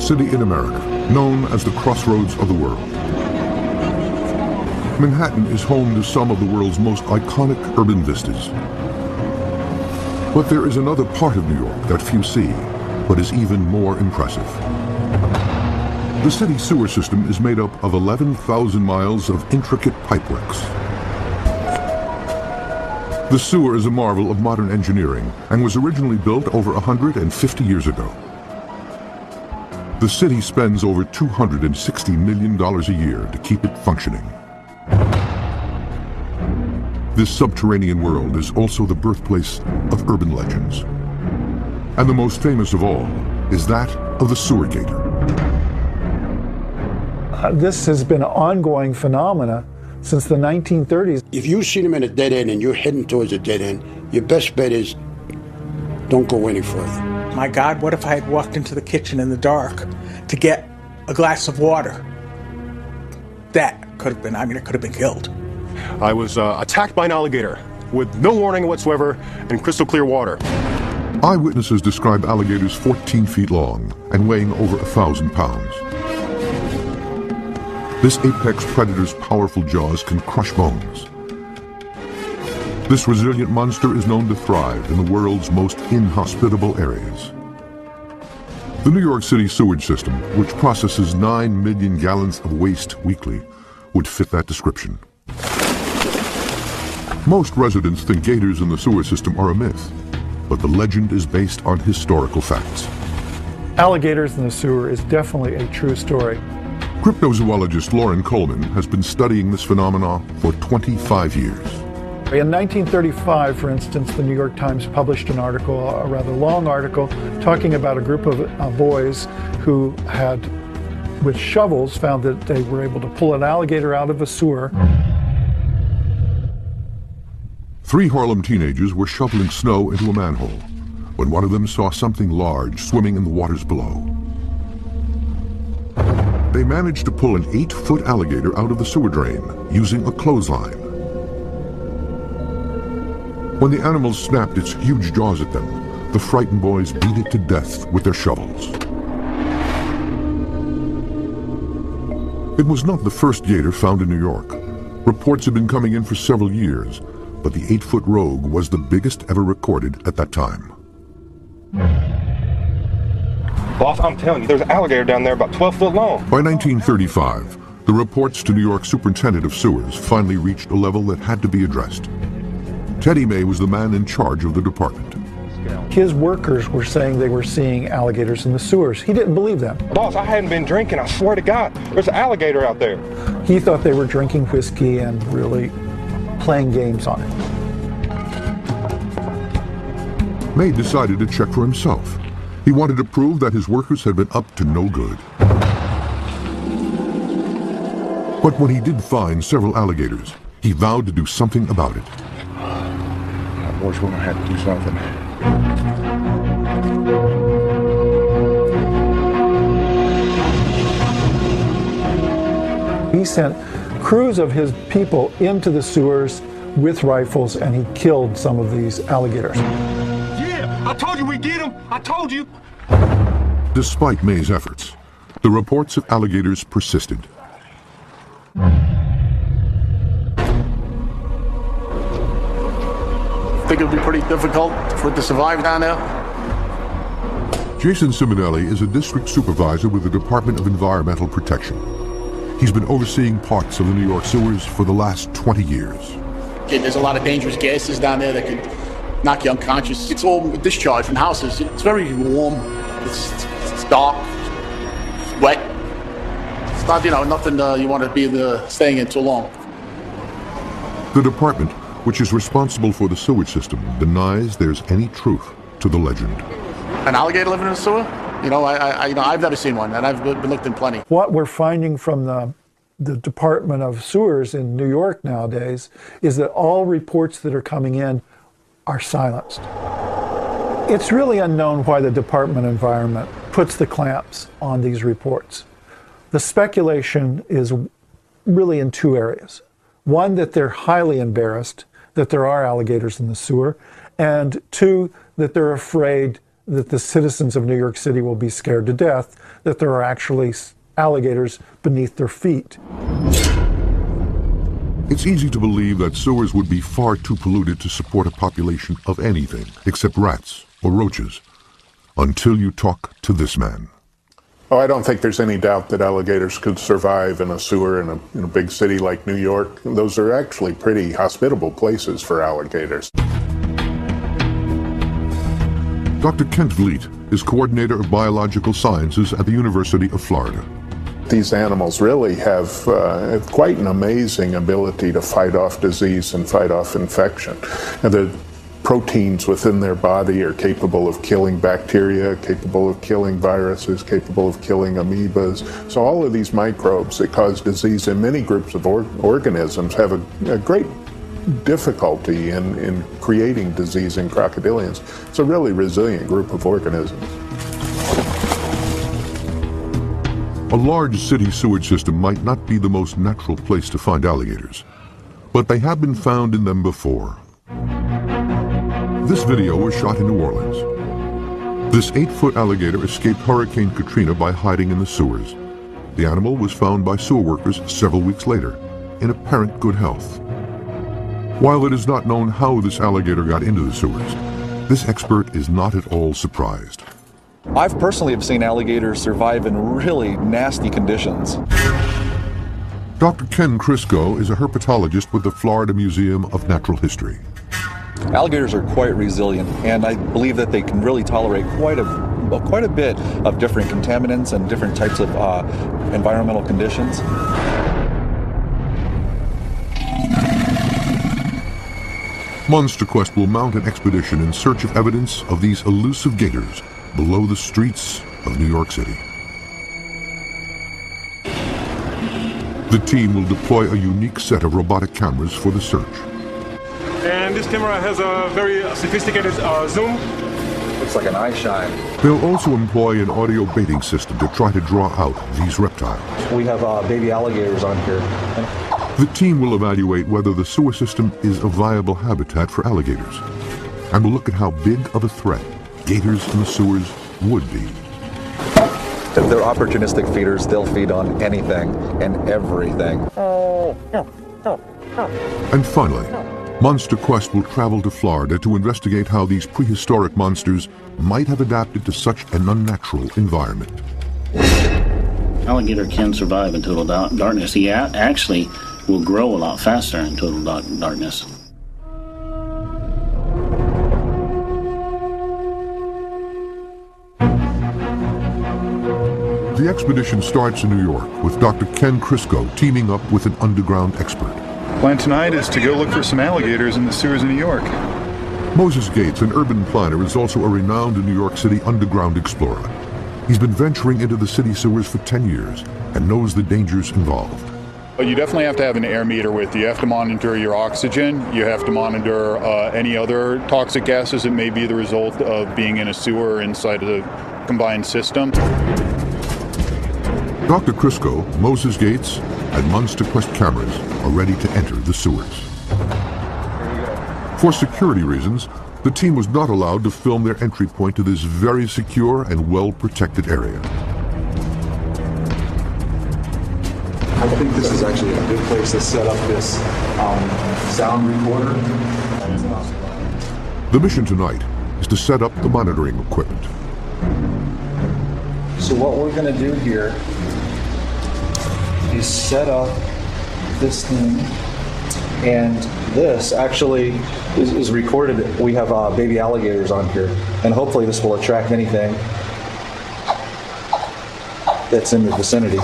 city in America, known as the crossroads of the world. Manhattan is home to some of the world's most iconic urban vistas. But there is another part of New York that few see, but is even more impressive. The city's sewer system is made up of 11,000 miles of intricate pipeworks. The sewer is a marvel of modern engineering and was originally built over 150 years ago. The city spends over $260 million a year to keep it functioning. This subterranean world is also the birthplace of urban legends. And the most famous of all is that of the sewer gator. This has been an ongoing phenomena since the 1930s. If you see them in a dead end and you're heading towards a dead end, your best bet is don't go any further. My God, what if I had walked into the kitchen in the dark to get a glass of water? That could have been, I could have been killed. I was attacked by an alligator with no warning whatsoever and crystal clear water. Eyewitnesses describe alligators 14 feet long and weighing over 1,000 pounds. This apex predator's powerful jaws can crush bones. This resilient monster is known to thrive in the world's most inhospitable areas. The New York City sewage system, which processes 9 million gallons of waste weekly, would fit that description. Most residents think gators in the sewer system are a myth, but the legend is based on historical facts. Alligators in the sewer is definitely a true story. Cryptozoologist Lauren Coleman has been studying this phenomenon for 25 years. In 1935, for instance, the New York Times published an article, a rather long article, talking about a group of boys who had, with shovels, found that they were able to pull an alligator out of a sewer. 3 Harlem teenagers were shoveling snow into a manhole when one of them saw something large swimming in the waters below. They managed to pull an 8-foot alligator out of the sewer drain using a clothesline. When the animal snapped its huge jaws at them, the frightened boys beat it to death with their shovels. It was not the first gator found in New York. Reports had been coming in for several years, but the 8-foot rogue was the biggest ever recorded at that time. Boss, I'm telling you, there's an alligator down there about 12 foot long. By 1935, the reports to New York Superintendent of Sewers finally reached a level that had to be addressed. Teddy May was the man in charge of the department. His workers were saying they were seeing alligators in the sewers. He didn't believe them. Boss, I hadn't been drinking, I swear to God. There's an alligator out there. He thought they were drinking whiskey and really playing games on it. May decided to check for himself. He wanted to prove that his workers had been up to no good. But when he did find several alligators, he vowed to do something about it. That boy's gonna have to do something. He sent crews of his people into the sewers with rifles, and he killed some of these alligators. I told you we'd get him! I told you! Despite May's efforts, the reports of alligators persisted. Think it would be pretty difficult for it to survive down there? Jason Simonelli is a district supervisor with the Department of Environmental Protection. He's been overseeing parts of the New York sewers for the last 20 years. There's a lot of dangerous gases down there that could knock you unconscious. It's all discharged from houses. It's very warm. It's dark. It's wet. It's not, nothing you want to be staying in too long. The department, which is responsible for the sewage system, denies there's any truth to the legend. An alligator living in a sewer? I've never seen one, and I've been looked in plenty. What we're finding from the Department of Sewers in New York nowadays is that all reports that are coming in are silenced. It's really unknown why the Department of Environment puts the clamps on these reports. The speculation is really in 2 areas. One, that they're highly embarrassed that there are alligators in the sewer, and 2, that they're afraid that the citizens of New York City will be scared to death that there are actually alligators beneath their feet. It's easy to believe that sewers would be far too polluted to support a population of anything except rats or roaches, until you talk to this man. Oh, I don't think there's any doubt that alligators could survive in a sewer in a big city like New York. Those are actually pretty hospitable places for alligators. Dr. Kent Vliet is coordinator of biological sciences at the University of Florida. These animals really have quite an amazing ability to fight off disease and fight off infection. And the proteins within their body are capable of killing bacteria, capable of killing viruses, capable of killing amoebas. So all of these microbes that cause disease in many groups of organisms have a great difficulty in creating disease in crocodilians. It's a really resilient group of organisms. A large city sewage system might not be the most natural place to find alligators, but they have been found in them before. This video was shot in New Orleans. This 8-foot alligator escaped Hurricane Katrina by hiding in the sewers. The animal was found by sewer workers several weeks later, in apparent good health. While it is not known how this alligator got into the sewers, this expert is not at all surprised. I've personally have seen alligators survive in really nasty conditions. Dr. Ken Crisco is a herpetologist with the Florida Museum of Natural History. Alligators are quite resilient, and I believe that they can really tolerate quite a bit of different contaminants and different types of environmental conditions. Monster Quest will mount an expedition in search of evidence of these elusive gators below the streets of New York City. The team will deploy a unique set of robotic cameras for the search. And this camera has a very sophisticated zoom. Looks like an eye shine. They'll also employ an audio baiting system to try to draw out these reptiles. We have baby alligators on here. The team will evaluate whether the sewer system is a viable habitat for alligators, and will look at how big of a threat gators in the sewers would be. If they're opportunistic feeders, they'll feed on anything and everything. And finally, Monster Quest will travel to Florida to investigate how these prehistoric monsters might have adapted to such an unnatural environment. Alligator can survive in total darkness. He actually will grow a lot faster in total darkness. The expedition starts in New York with Dr. Ken Crisco teaming up with an underground expert. Plan tonight is to go look for some alligators in the sewers of New York. Moses Gates, an urban planner, is also a renowned New York City underground explorer. He's been venturing into the city sewers for 10 years and knows the dangers involved. You definitely have to have an air meter with you. You have to monitor your oxygen. You have to monitor any other toxic gases that may be the result of being in a sewer or inside of the combined system. Dr. Crisco, Moses Gates, and Monster Quest cameras are ready to enter the sewers. For security reasons, the team was not allowed to film their entry point to this very secure and well-protected area. I think this is actually a good place to set up this sound recorder. The mission tonight is to set up the monitoring equipment. So what we're going to do here is set up this thing, and this actually is recorded. We have baby alligators on here, and hopefully this will attract anything that's in the vicinity.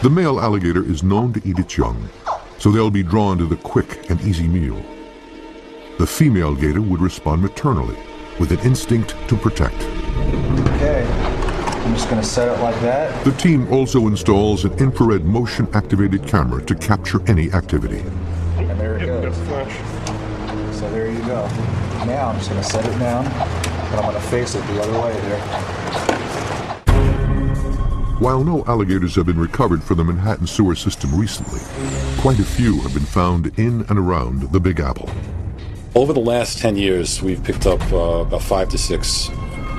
The male alligator is known to eat its young, so they'll be drawn to the quick and easy meal. The female gator would respond maternally, with an instinct to protect. Okay, I'm just going to set it like that. The team also installs an infrared motion-activated camera to capture any activity. And there it goes. So there you go. Now I'm just going to set it down, and I'm going to face it the other way there. While no alligators have been recovered from the Manhattan sewer system recently, quite a few have been found in and around the Big Apple. Over the last 10 years, we've picked up about 5 to 6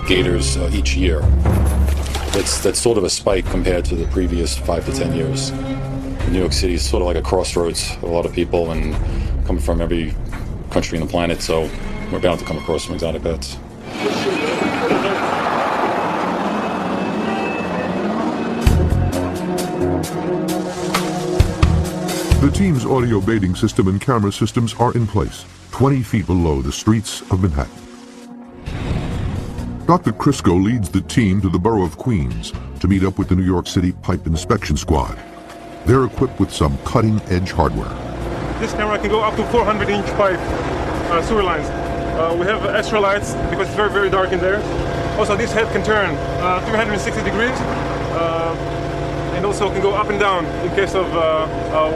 gators each year. That's sort of a spike compared to the previous 5 to 10 years. New York City is sort of like a crossroads for a lot of people, and coming from every country on the planet, so we're bound to come across some exotic pets. The team's audio baiting system and camera systems are in place, 20 feet below the streets of Manhattan. Dr. Crisco leads the team to the borough of Queens to meet up with the New York City Pipe Inspection Squad. They're equipped with some cutting-edge hardware. This camera can go up to 400-inch pipe sewer lines. We have extra lights because it's very, very dark in there. Also, this head can turn 360 degrees. And also can go up and down in case of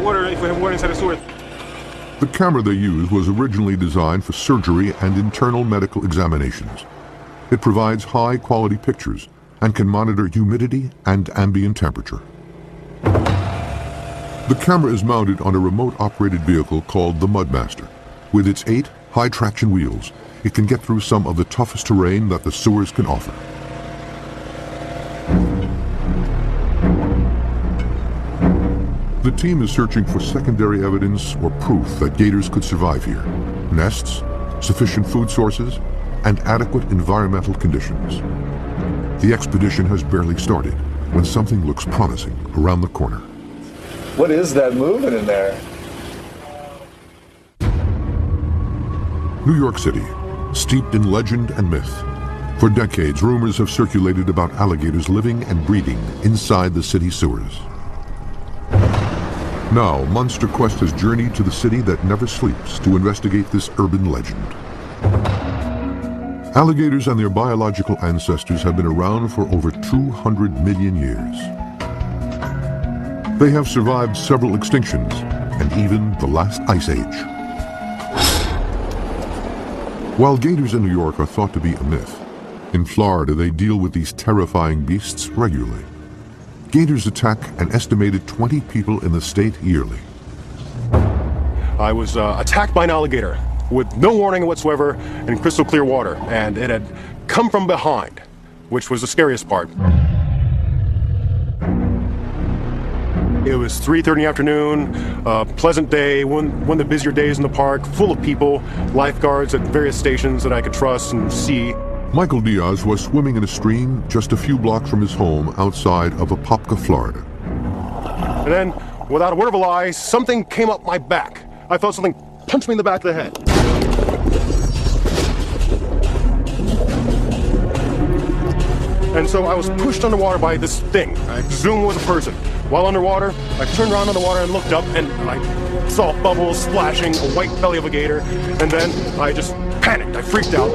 water, if we have water inside the sewer. The camera they use was originally designed for surgery and internal medical examinations. It provides high-quality pictures and can monitor humidity and ambient temperature. The camera is mounted on a remote-operated vehicle called the Mudmaster. With its 8 high-traction wheels, it can get through some of the toughest terrain that the sewers can offer. The team is searching for secondary evidence or proof that gators could survive here. Nests, sufficient food sources, and adequate environmental conditions. The expedition has barely started when something looks promising around the corner. What is that moving in there? New York City, steeped in legend and myth. For decades, rumors have circulated about alligators living and breeding inside the city sewers. Now, Monster Quest has journeyed to the city that never sleeps to investigate this urban legend. Alligators and their biological ancestors have been around for over 200 million years. They have survived several extinctions and even the last ice age. While gators in New York are thought to be a myth, in Florida they deal with these terrifying beasts regularly. Gators attack an estimated 20 people in the state yearly. I was attacked by an alligator with no warning whatsoever in crystal clear water, and it had come from behind, which was the scariest part. It was 3:30 in the afternoon, pleasant day, one of the busier days in the park, full of people, lifeguards at various stations that I could trust and see. Michael Diaz was swimming in a stream just a few blocks from his home outside of Apopka, Florida. And then, without a word of a lie, something came up my back. I felt something punch me in the back of the head. And so I was pushed underwater by this thing. I presume it was a person. While underwater, I turned around underwater and looked up, and I saw bubbles splashing, a white belly of a gator, and then I just panicked. I freaked out.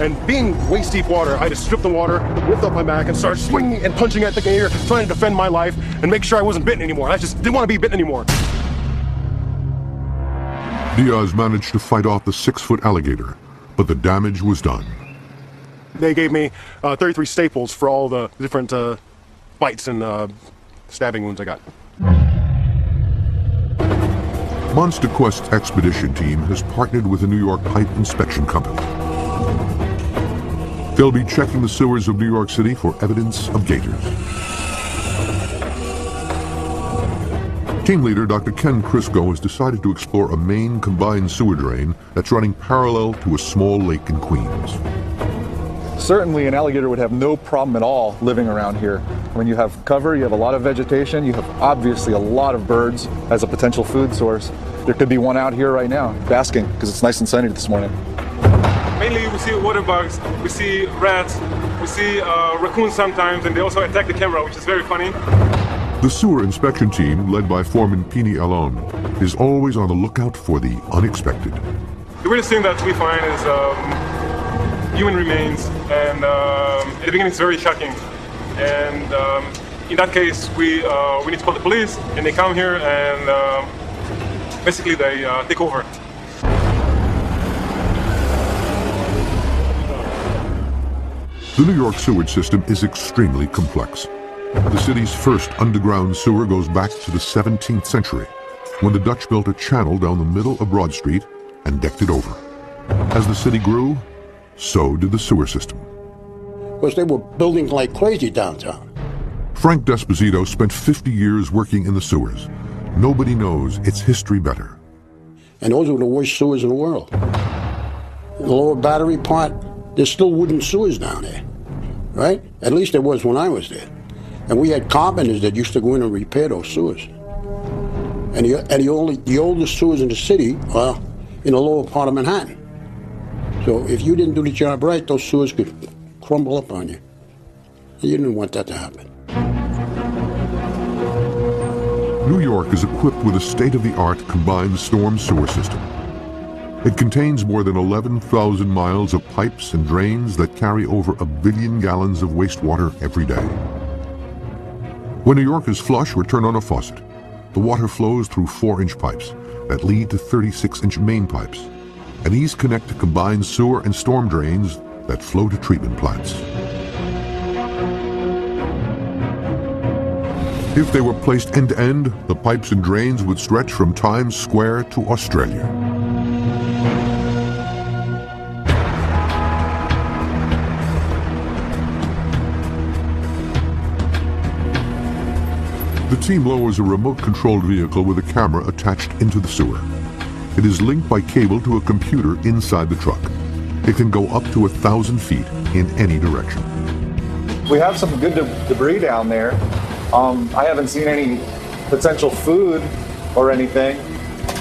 And being waist deep water, I just stripped the water, whipped up my back, and started swinging and punching at the gator, trying to defend my life and make sure I wasn't bitten anymore. I just didn't want to be bitten anymore. Diaz managed to fight off the 6-foot alligator, but the damage was done. They gave me 33 staples for all the different bites and stabbing wounds I got. Monster Quest's expedition team has partnered with the New York Pipe Inspection Company. They'll be checking the sewers of New York City for evidence of gators. Team leader Dr. Ken Crisco has decided to explore a main combined sewer drain that's running parallel to a small lake in Queens. Certainly an alligator would have no problem at all living around here. When you have cover, you have a lot of vegetation, you have obviously a lot of birds as a potential food source. There could be one out here right now, basking, because it's nice and sunny this morning. Mainly we see water bugs, we see rats, we see raccoons sometimes, and they also attack the camera, which is very funny. The sewer inspection team, led by Foreman Pini Alon, is always on the lookout for the unexpected. The weirdest thing that we find is human remains, and at the beginning it's very shocking. And in that case, we need to call the police, and they come here and basically they take over. The New York sewage system is extremely complex. The city's first underground sewer goes back to the 17th century. when the Dutch built a channel down the middle of Broad Street and decked it over. As the city grew, so did the sewer system. Because they were building like crazy downtown. Frank Desposito spent 50 years working in the sewers. Nobody knows its history better. And those were the worst sewers in the world. In the lower Battery part, there's still wooden sewers down there, right? At least there was when I was there. And we had carpenters that used to go in and repair those sewers. And the oldest sewers in the city are in the lower part of Manhattan. So if you didn't do the job right, those sewers could crumble up on you. And you didn't want that to happen. New York is equipped with a state-of-the-art combined storm sewer system. It contains more than 11,000 miles of pipes and drains that carry over 1 billion gallons of wastewater every day. When New York is flush or turn on a faucet, the water flows through 4-inch pipes that lead to 36-inch main pipes, and these connect to combined sewer and storm drains that flow to treatment plants. If they were placed end-to-end, the pipes and drains would stretch from Times Square to Australia. The team lowers a remote-controlled vehicle with a camera attached into the sewer. It is linked by cable to a computer inside the truck. It can go up to 1,000 feet in any direction. We have some good debris down there. I haven't seen any potential food or anything.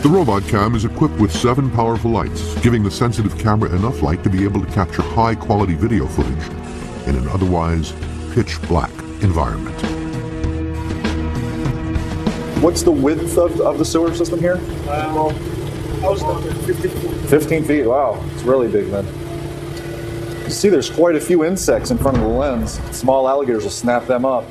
The robot cam is equipped with 7 powerful lights, giving the sensitive camera enough light to be able to capture high-quality video footage in an otherwise pitch-black environment. What's the width of the sewer system here? 15 feet, wow, it's really big then. You see there's quite a few insects in front of the lens. Small alligators will snap them up.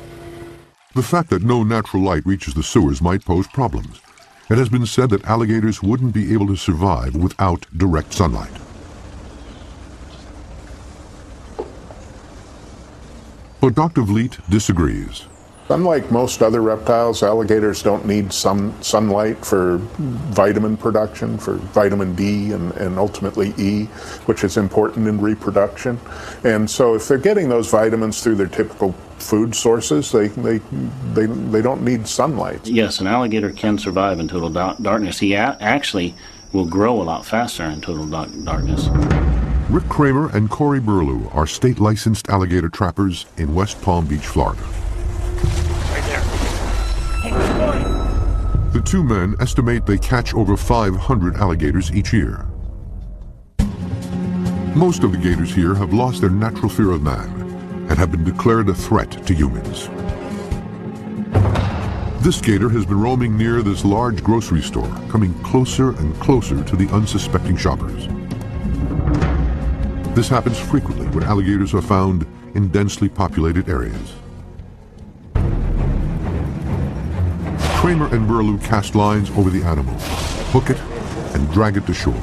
The fact that no natural light reaches the sewers might pose problems. It has been said that alligators wouldn't be able to survive without direct sunlight. But Dr. Vliet disagrees. Unlike most other reptiles, alligators don't need sunlight for vitamin production, for vitamin D and ultimately E, which is important in reproduction. And so if they're getting those vitamins through their typical food sources, they don't need sunlight. Yes, an alligator can survive in total darkness. He actually will grow a lot faster in total darkness. Rick Kramer and Corey Burlew are state-licensed alligator trappers in West Palm Beach, Florida. The two men estimate they catch over 500 alligators each year. Most of the gators here have lost their natural fear of man and have been declared a threat to humans. This gator has been roaming near this large grocery store, coming closer and closer to the unsuspecting shoppers. This happens frequently when alligators are found in densely populated areas. Kramer and Burlew cast lines over the animal, hook it, and drag it to shore.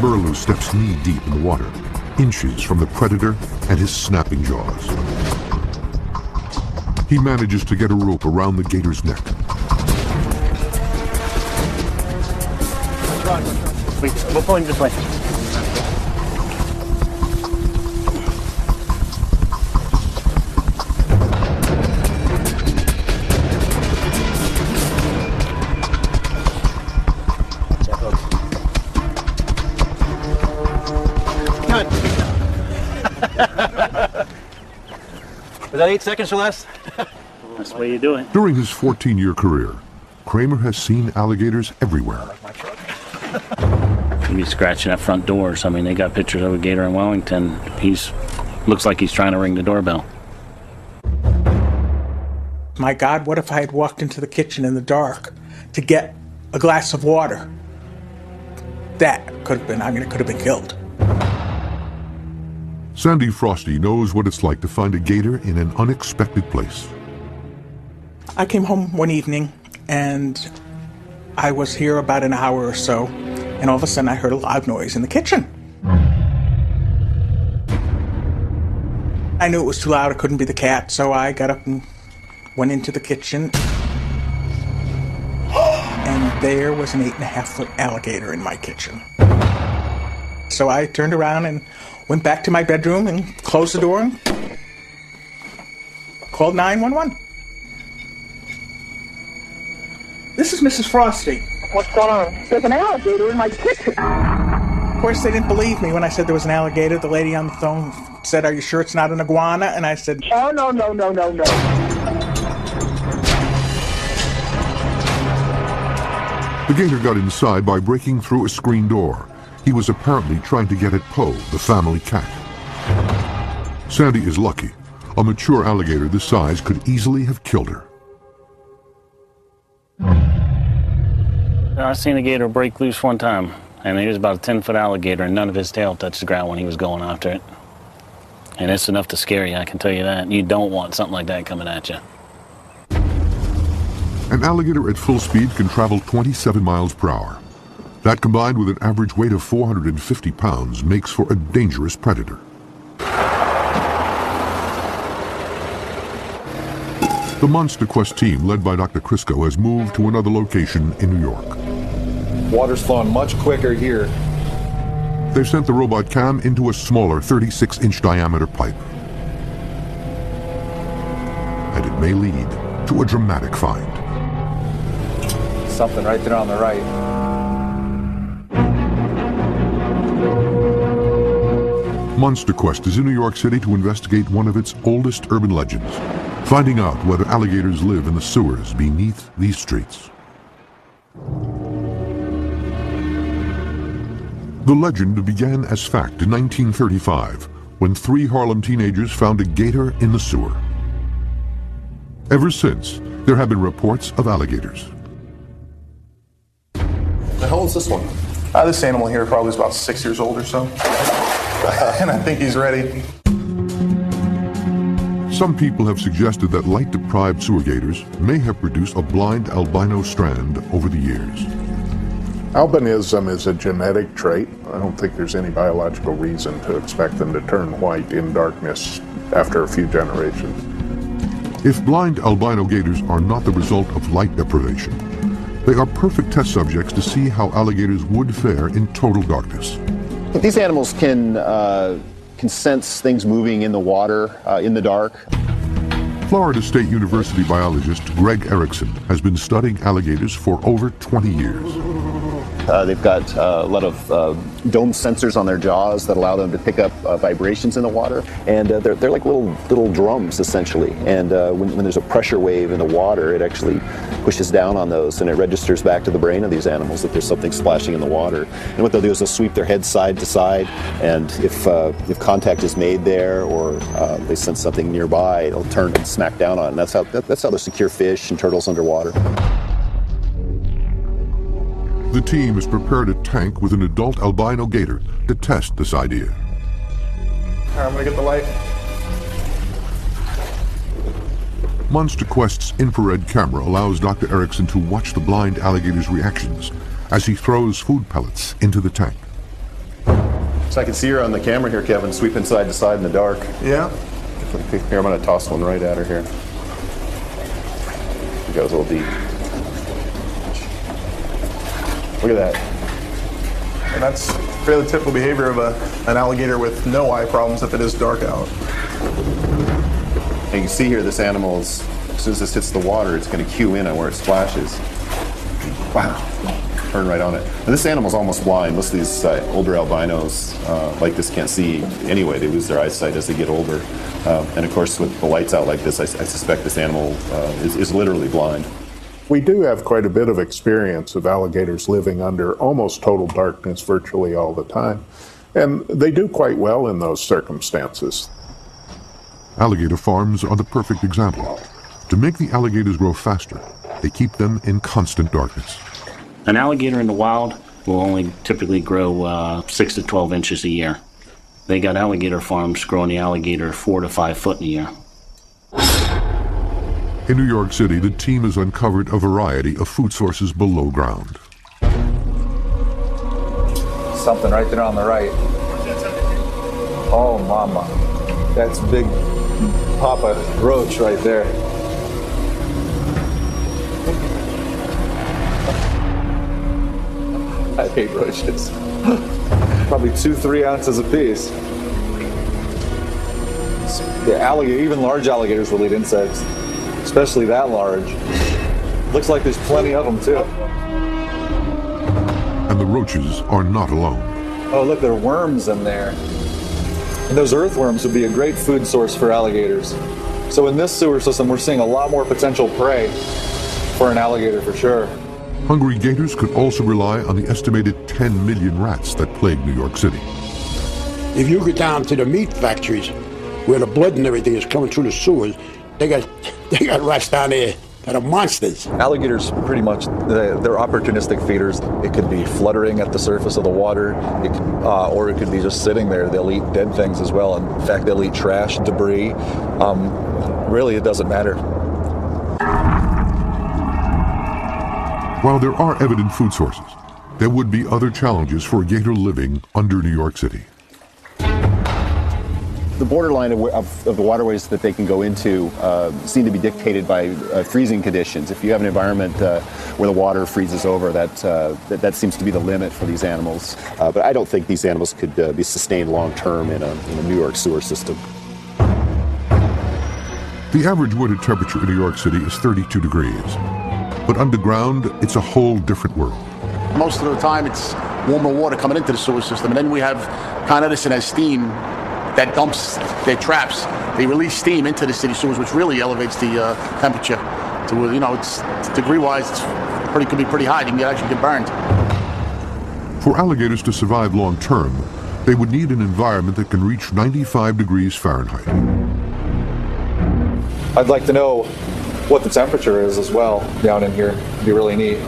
Burlew steps knee-deep in the water, inches from the predator and his snapping jaws. He manages to get a rope around the gator's neck. We're pulling this way. Was that 8 seconds or less? That's the way you do it. During his 14-year career, Kramer has seen alligators everywhere. He'd be scratching at front doors. I mean, they got pictures of a gator in Wellington. Looks like he's trying to ring the doorbell. My God, what if I had walked into the kitchen in the dark to get a glass of water? That could have been, it could have been killed. Sandy Frosty knows what it's like to find a gator in an unexpected place. I came home one evening, and I was here about an hour or so, and all of a sudden I heard a loud noise in the kitchen. I knew it was too loud, it couldn't be the cat, so I got up and went into the kitchen. And there was an 8.5-foot alligator in my kitchen. So I turned around and went back to my bedroom and closed the door and called 911. This is Mrs. Frosty. What's going on? There's an alligator in my kitchen. Of course, they didn't believe me when I said there was an alligator. The lady on the phone said, "Are you sure it's not an iguana?" And I said, "Oh, no. The gator got inside by breaking through a screen door. He was apparently trying to get at Poe, the family cat. Sandy is lucky. A mature alligator this size could easily have killed her. I seen a gator break loose one time, and he was about a 10-foot alligator, and none of his tail touched the ground when he was going after it. And it's enough to scare you, I can tell you that. You don't want something like that coming at you. An alligator at full speed can travel 27 miles per hour. That, combined with an average weight of 450 pounds, makes for a dangerous predator. The Monster Quest team, led by Dr. Crisco, has moved to another location in New York. Water's flowing much quicker here. They've sent the robot cam into a smaller 36-inch diameter pipe. And it may lead to a dramatic find. Something right there on the right. Monster Quest is in New York City to investigate one of its oldest urban legends, finding out whether alligators live in the sewers beneath these streets. The legend began as fact in 1935, when 3 Harlem teenagers found a gator in the sewer. Ever since, there have been reports of alligators. How old is this one? This animal here probably is about 6 years old or so. And I think he's ready. Some people have suggested that light-deprived sewer gators may have produced a blind albino strand over the years. Albinism is a genetic trait. I don't think there's any biological reason to expect them to turn white in darkness after a few generations. If blind albino gators are not the result of light deprivation, they are perfect test subjects to see how alligators would fare in total darkness. These animals can sense things moving in the water, in the dark. Florida State University biologist Greg Erickson has been studying alligators for over 20 years. They've got a lot of dome sensors on their jaws that allow them to pick up vibrations in the water, and they're like little drums essentially. And when there's a pressure wave in the water, it actually pushes down on those, and it registers back to the brain of these animals that there's something splashing in the water. And what they'll do is they'll sweep their heads side to side, and if contact is made there or they sense something nearby, it'll turn and smack down on it. And that's how they secure fish and turtles underwater. The team has prepared a tank with an adult albino gator to test this idea. All right, I'm gonna get the light. Monster Quest's infrared camera allows Dr. Erickson to watch the blind alligator's reactions as he throws food pellets into the tank. So I can see her on the camera here, Kevin, sweeping side to side in the dark. Yeah. Here, I'm gonna toss one right at her here. It goes a little deep. Look at that. And that's fairly typical behavior of an alligator with no eye problems if it is dark out. And you can see here this animal, as soon as this hits the water, it's going to cue in on where it splashes. Wow. Turn right on it. And this animal's almost blind. Most of these older albinos like this can't see anyway. They lose their eyesight as they get older. And of course, with the lights out like this, I suspect this animal is literally blind. We do have quite a bit of experience of alligators living under almost total darkness virtually all the time, and they do quite well in those circumstances. Alligator farms are the perfect example. To make the alligators grow faster, they keep them in constant darkness. An alligator in the wild will only typically grow 6 to 12 inches a year. They got alligator farms growing the alligator 4 to 5 foot in a year. In New York City, the team has uncovered a variety of food sources below ground. Something right there on the right. Oh, mama. That's big. pop a roach right there. I hate roaches. Probably 2-3 ounces a piece. The alligator, even large alligators will eat insects, especially that large. Looks like there's plenty of them too. And the roaches are not alone. Oh, look, there are worms in there. And those earthworms would be a great food source for alligators. So in this sewer system, we're seeing a lot more potential prey for an alligator for sure. Hungry gators could also rely on the estimated 10 million rats that plague New York City. If you go down to the meat factories, where the blood and everything is coming through the sewers, they got rats down there that are monsters. Alligators, pretty much, they're opportunistic feeders. It could be fluttering at the surface of the water, or it could be just sitting there. They'll eat dead things as well. In fact, they'll eat trash, debris. Really, it doesn't matter. While there are evident food sources, there would be other challenges for a gator living under New York City. The borderline of the waterways that they can go into seem to be dictated by freezing conditions. If you have an environment where the water freezes over, that seems to be the limit for these animals. But I don't think these animals could be sustained long-term in a New York sewer system. The average winter temperature in New York City is 32 degrees. But underground, it's a whole different world. Most of the time, it's warmer water coming into the sewer system, and then we have Con Edison has steam that dumps their traps. They release steam into the city sewers, which really elevates the temperature to, it's degree-wise, could be pretty high. You can actually get burned. For alligators to survive long-term, they would need an environment that can reach 95 degrees Fahrenheit. I'd like to know what the temperature is as well down in here. It'd be really neat.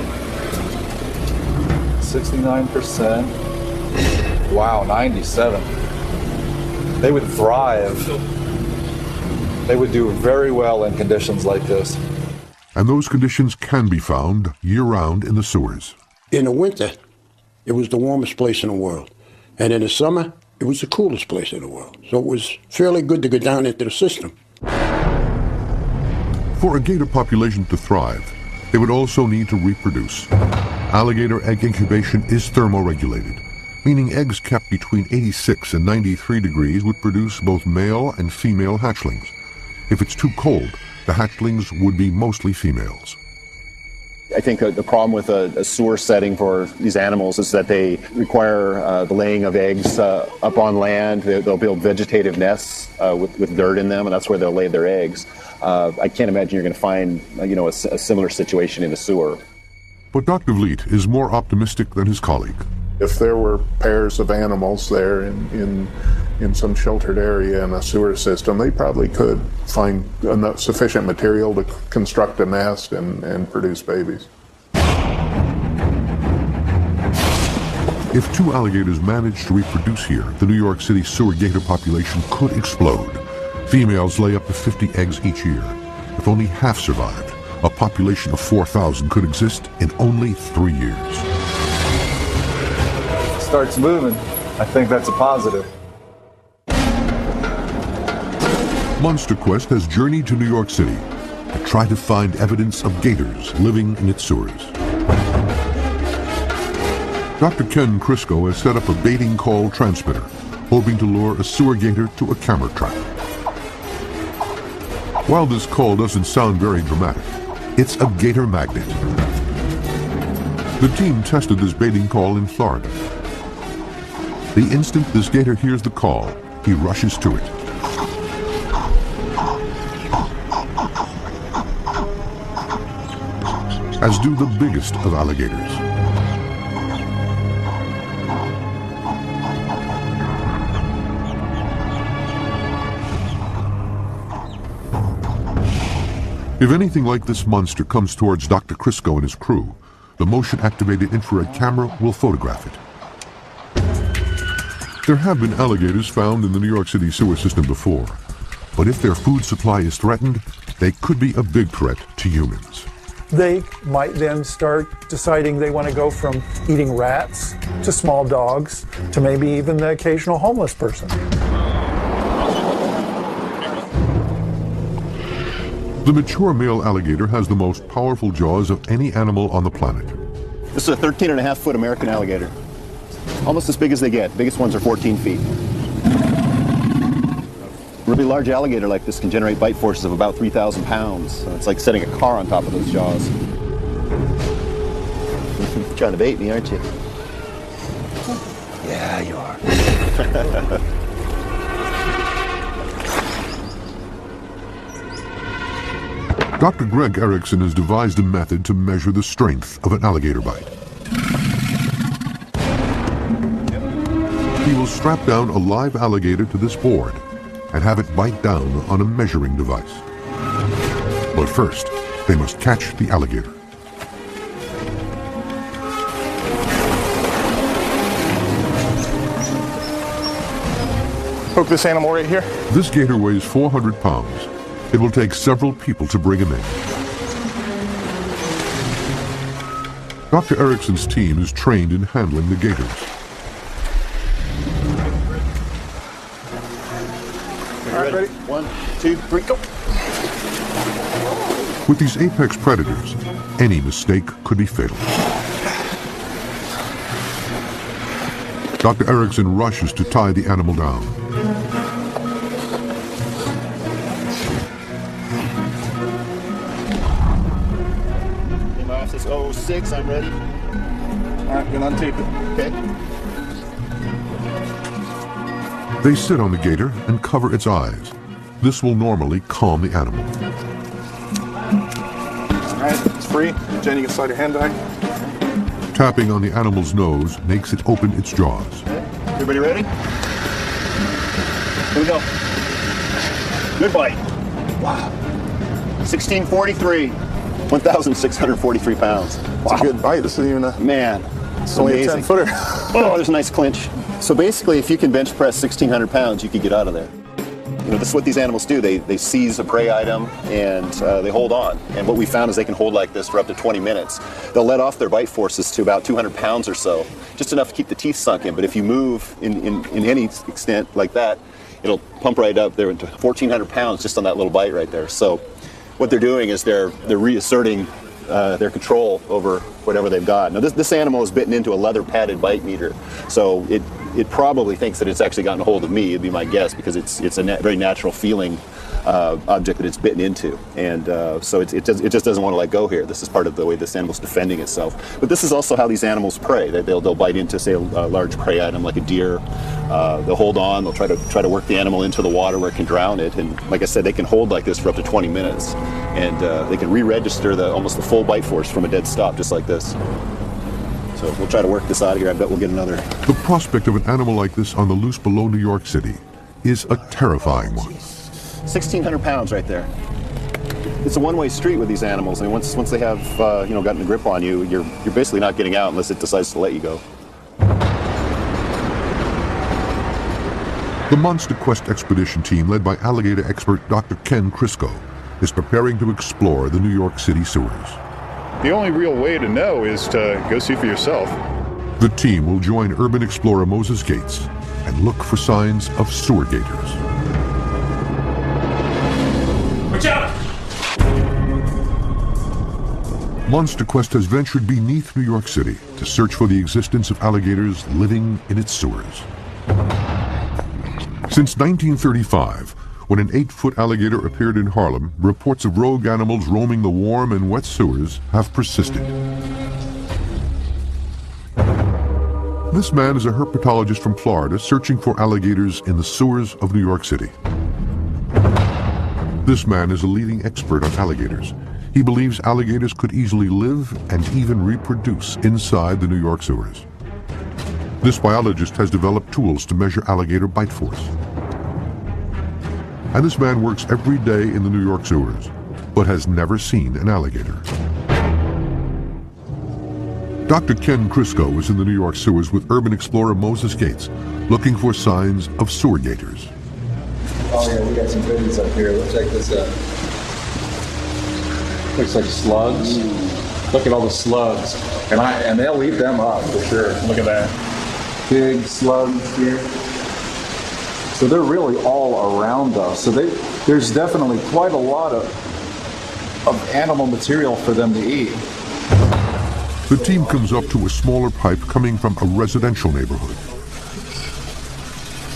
69%. Wow, 97. They would thrive. They would do very well in conditions like this. And those conditions can be found year-round in the sewers. In the winter, it was the warmest place in the world. And in the summer, it was the coolest place in the world. So it was fairly good to go down into the system. For a gator population to thrive, they would also need to reproduce. Alligator egg incubation is thermoregulated, meaning eggs kept between 86 and 93 degrees would produce both male and female hatchlings. If it's too cold, the hatchlings would be mostly females. I think the problem with a sewer setting for these animals is that they require the laying of eggs up on land. They'll build vegetative nests with dirt in them, and that's where they'll lay their eggs. I can't imagine you're going to find a similar situation in the sewer. But Dr. Vliet is more optimistic than his colleague. If there were pairs of animals there in some sheltered area in a sewer system, they probably could find enough sufficient material to construct a nest and produce babies. If two alligators managed to reproduce here, the New York City sewer gator population could explode. Females lay up to 50 eggs each year. If only half survived, a population of 4,000 could exist in only 3 years. Starts moving. I think that's a positive. Monster Quest has journeyed to New York City to try to find evidence of gators living in its sewers. Dr. Ken Crisco has set up a baiting call transmitter, hoping to lure a sewer gator to a camera trap. While this call doesn't sound very dramatic, it's a gator magnet. The team tested this baiting call in Florida. The instant this gator hears the call, he rushes to it. As do the biggest of alligators. If anything like this monster comes towards Dr. Crisco and his crew, the motion-activated infrared camera will photograph it. There have been alligators found in the New York City sewer system before, but if their food supply is threatened, they could be a big threat to humans. They might then start deciding they want to go from eating rats to small dogs to maybe even the occasional homeless person. The mature male alligator has the most powerful jaws of any animal on the planet. This is a 13.5-foot American alligator. Almost as big as they get. Biggest ones are 14 feet. A really large alligator like this can generate bite forces of about 3,000 pounds. So it's like setting a car on top of those jaws. You're trying to bait me, aren't you? Yeah, you are. Dr. Greg Erickson has devised a method to measure the strength of an alligator bite. He will strap down a live alligator to this board and have it bite down on a measuring device. But first, they must catch the alligator. Hook this animal right here. This gator weighs 400 pounds. It will take several people to bring him in. Dr. Erickson's team is trained in handling the gators. All right, ready? 1, 2, 3, go. With these apex predators, any mistake could be fatal. Dr. Erickson rushes to tie the animal down. Says 06, I'm ready. All right, gonna untape it. Okay. They sit on the gator and cover its eyes. This will normally calm the animal. All right, it's free. Jen, you can slide your hand back. Tapping on the animal's nose makes it open its jaws. Everybody ready? Here we go. Good bite. Wow. 1643. 1,643 pounds. Wow. It's a good bite. This isn't even a... Man. It's only a 10-footer. Oh, there's a nice clinch. So basically, if you can bench press 1,600 pounds, you could get out of there. You know, this is what these animals do. They seize a prey item and they hold on. And what we found is they can hold like this for up to 20 minutes. They'll let off their bite forces to about 200 pounds or so, just enough to keep the teeth sunk in. But if you move in any extent like that, it'll pump right up there into 1,400 pounds just on that little bite right there. So what they're doing is they're reasserting their control over whatever they've got. Now this animal is bitten into a leather padded bite meter, so it probably thinks that it's actually gotten a hold of me, it'd be my guess, because it's a very natural feeling object that it's bitten into, and so it just doesn't want to let go here. This is part of the way this animal's defending itself. But this is also how these animals prey. They'll bite into, say, a large prey item like a deer. They'll hold on. They'll try to work the animal into the water where it can drown it. And like I said, they can hold like this for up to 20 minutes, and they can re-register almost the full bite force from a dead stop, just like this. So we'll try to work this out of here. I bet we'll get another. The prospect of an animal like this on the loose below New York City is a terrifying one. 1,600 pounds right there. It's a one-way street with these animals. I mean, once they have gotten a grip on you, you're basically not getting out unless it decides to let you go. The Monster Quest expedition team, led by alligator expert Dr. Ken Crisco, is preparing to explore the New York City sewers. The only real way to know is to go see for yourself. The team will join urban explorer Moses Gates and look for signs of sewer gators. Watch out! Monster Quest has ventured beneath New York City to search for the existence of alligators living in its sewers. Since 1935, when an 8-foot alligator appeared in Harlem, reports of rogue animals roaming the warm and wet sewers have persisted. This man is a herpetologist from Florida searching for alligators in the sewers of New York City. This man is a leading expert on alligators. He believes alligators could easily live and even reproduce inside the New York sewers. This biologist has developed tools to measure alligator bite force. And this man works every day in the New York sewers, but has never seen an alligator. Dr. Ken Crisco is in the New York sewers with urban explorer Moses Gates, looking for signs of sewer gators. Oh yeah, we got some goodies up here. Let's check this out. Looks like slugs. Look at all the slugs. And they'll eat them up for sure. Look at that. Big slugs here. So they're really all around us. So there's definitely quite a lot of of animal material for them to eat. The team comes up to a smaller pipe coming from a residential neighborhood.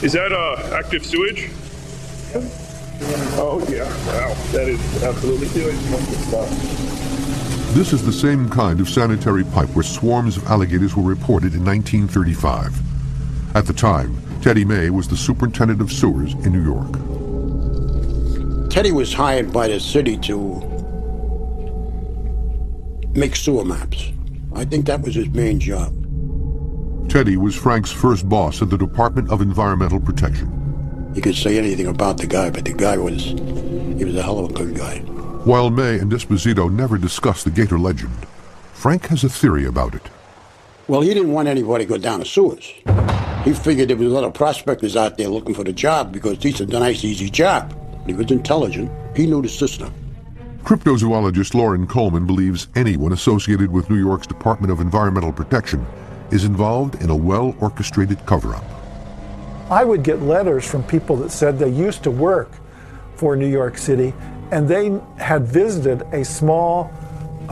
Is that active sewage? Oh yeah, wow, that is absolutely sewage. This is the same kind of sanitary pipe where swarms of alligators were reported in 1935. At the time, Teddy May was the superintendent of sewers in New York. Teddy was hired by the city to make sewer maps. I think that was his main job. Teddy was Frank's first boss at the Department of Environmental Protection. You could say anything about the guy, but the guy was a hell of a good guy. While May and Esposito never discuss the gator legend, Frank has a theory about it. Well, he didn't want anybody to go down the sewers. He figured there was a lot of prospectors out there looking for the job because it's a nice, easy job. He was intelligent. He knew the system. Cryptozoologist Lauren Coleman believes anyone associated with New York's Department of Environmental Protection is involved in a well-orchestrated cover-up. I would get letters from people that said they used to work for New York City and they had visited a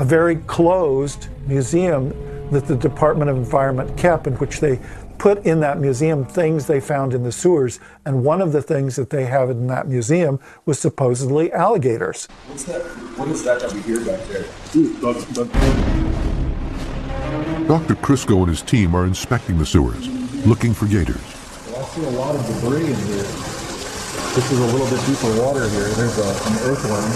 very closed museum that the Department of Environment kept, in which they put in that museum things they found in the sewers, and one of the things that they have in that museum was supposedly alligators. What's that? What is that we hear back there? Dr. Crisco and his team are inspecting the sewers, looking for gators. Well, I see a lot of debris in here. This is a little bit deeper water here. There's an earthworm.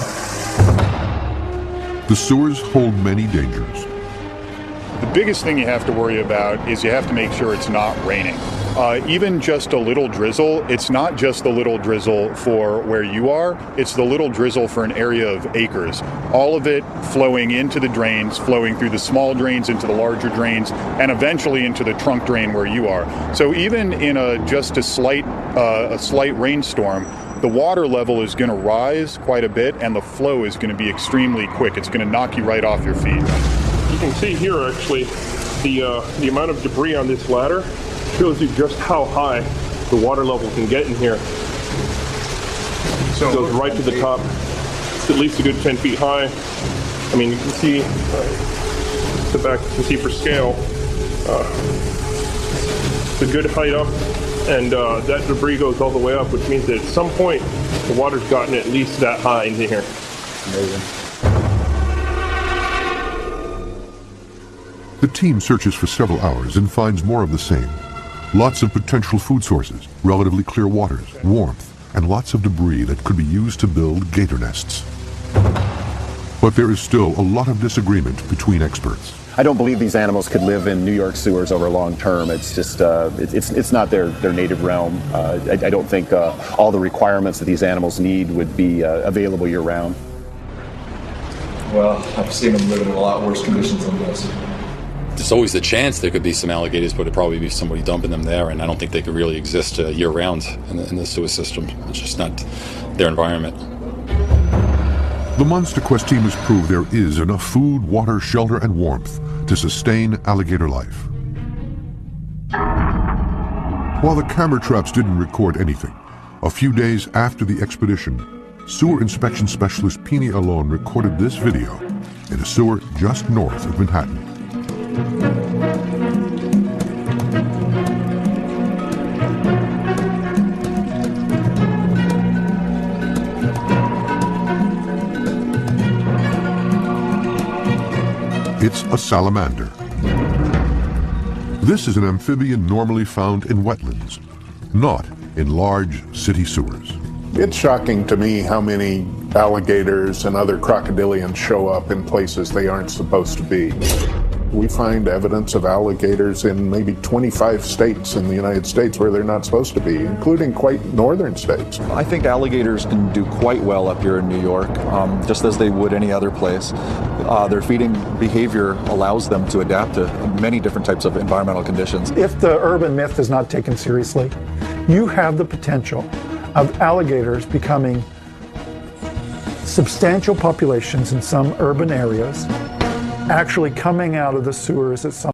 The sewers hold many dangers. The biggest thing you have to worry about is you have to make sure it's not raining. Even just a little drizzle, it's not just the little drizzle for where you are, it's the little drizzle for an area of acres. All of it flowing into the drains, flowing through the small drains into the larger drains, and eventually into the trunk drain where you are. So even in just a slight rainstorm, the water level is going to rise quite a bit and the flow is going to be extremely quick. It's going to knock you right off your feet. You can see here actually the amount of debris on this ladder shows you just how high the water level can get in here. So it goes right to the top. It's at least a good 10 feet high. I mean, you can see the back. You can see for scale, it's a good height up, and that debris goes all the way up, which means that at some point the water's gotten at least that high into here. Amazing. The team searches for several hours and finds more of the same. Lots of potential food sources, relatively clear waters, warmth, and lots of debris that could be used to build gator nests. But there is still a lot of disagreement between experts. I don't believe these animals could live in New York sewers over long term. It's just, it's not their native realm. I don't think all the requirements that these animals need would be available year round. Well, I've seen them living in a lot worse conditions than this. There's always the chance there could be some alligators, but it'd probably be somebody dumping them there, and I don't think they could really exist year-round in the sewer system. It's just not their environment. The Monster Quest team has proved there is enough food, water, shelter, and warmth to sustain alligator life. While the camera traps didn't record anything, a few days after the expedition, sewer inspection specialist Pini Alon recorded this video in a sewer just north of Manhattan. It's a salamander. This is an amphibian normally found in wetlands, not in large city sewers. It's shocking to me how many alligators and other crocodilians show up in places they aren't supposed to be. We find evidence of alligators in maybe 25 states in the United States where they're not supposed to be, including quite northern states. I think alligators can do quite well up here in New York, just as they would any other place. Their feeding behavior allows them to adapt to many different types of environmental conditions. If the urban myth is not taken seriously, you have the potential of alligators becoming substantial populations in some urban areas, actually coming out of the sewers at some